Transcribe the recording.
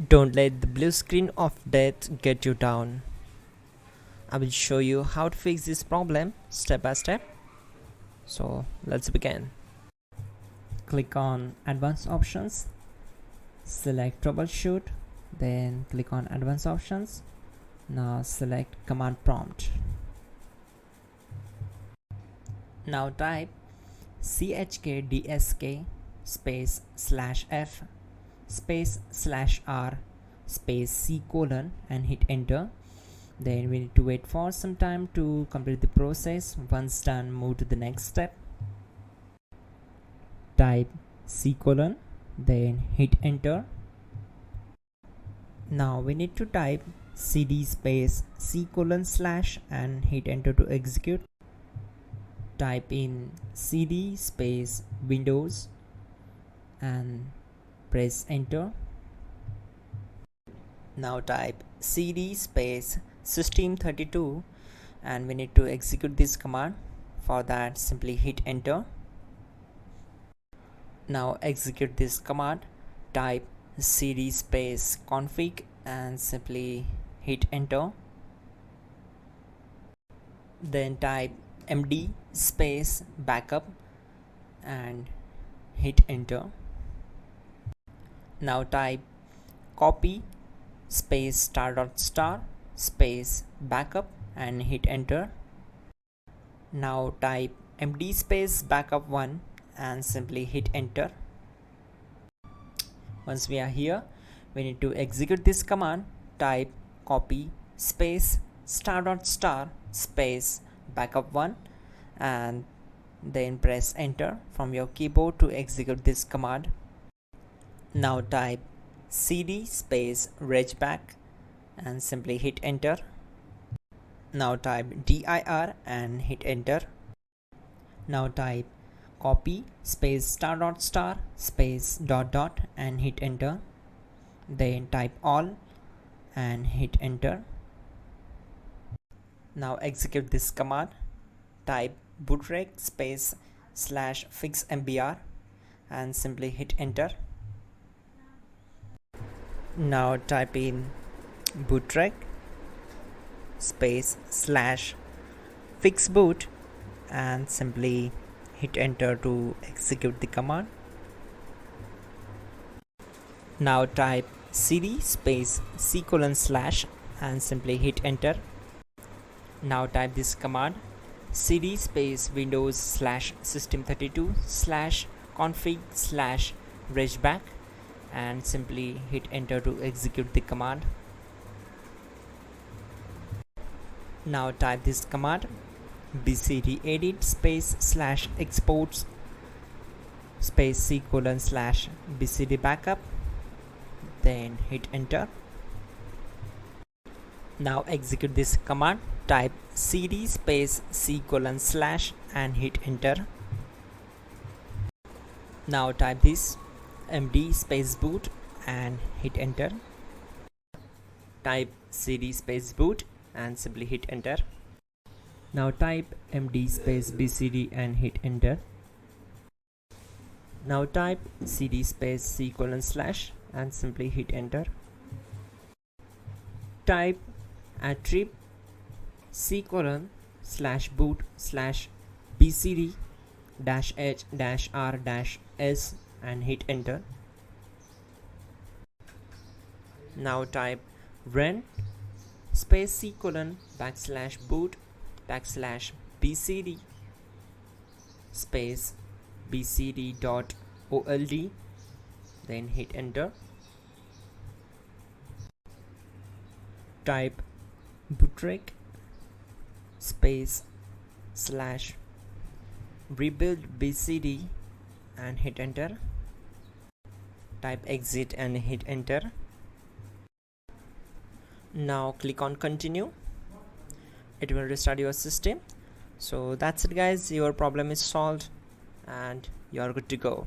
Don't let the blue screen of death get you down. I will show you how to fix this problem step by step. So let's begin. Click on Advanced Options, select Troubleshoot, then click on Advanced Options. Now select Command Prompt. Now type chkdsk space /f space /r space c : and hit enter. Then we need to wait for some time to complete the process. Once done, move to the next step. Type c : then hit enter. Now we need to type cd space c : / and hit enter to execute. Type in cd space Windows and press enter. Now type cd space system32 and we need to execute this command. For that, simply hit enter. Now execute this command. Type cd space config and simply hit enter. Then type md space backup and hit enter. Now type copy space *.* space backup and hit enter. Now type md space backup1 and simply hit enter. Once we are here, we need to execute this command. Type copy space *.* space backup1 and then press enter from your keyboard to execute this command. Now type cd space regback and simply hit enter. Now type dir and hit enter. Now type copy space *.* space .. and hit enter. Then type all and hit enter. Now execute this command. Type bootrec space /fixmbr and simply hit enter. Now type in bootrec space /fixboot and simply hit enter to execute the command. Now type cd space c : / and simply hit enter. Now type this command cd space Windows /system32 /config /regback and simply hit enter to execute the command. Now type this command bcd edit space /exports space c : / bcd backup, then hit enter. Now execute this command. Type cd space c : / and hit enter. Now type this md space boot and hit enter. Type cd space boot and simply hit enter. Now type md space bcd and hit enter. Now type cd space c : / and simply hit enter. Type attrib c : /boot /bcd -h -r -s and hit enter. Now type run space c : /boot /bcd space bcd.old, then hit enter. Type bootrec space /rebuild bcd and hit enter. Type exit and hit enter. Now click on continue. It will restart your system. So that's it guys, your problem is solved and you are good to go.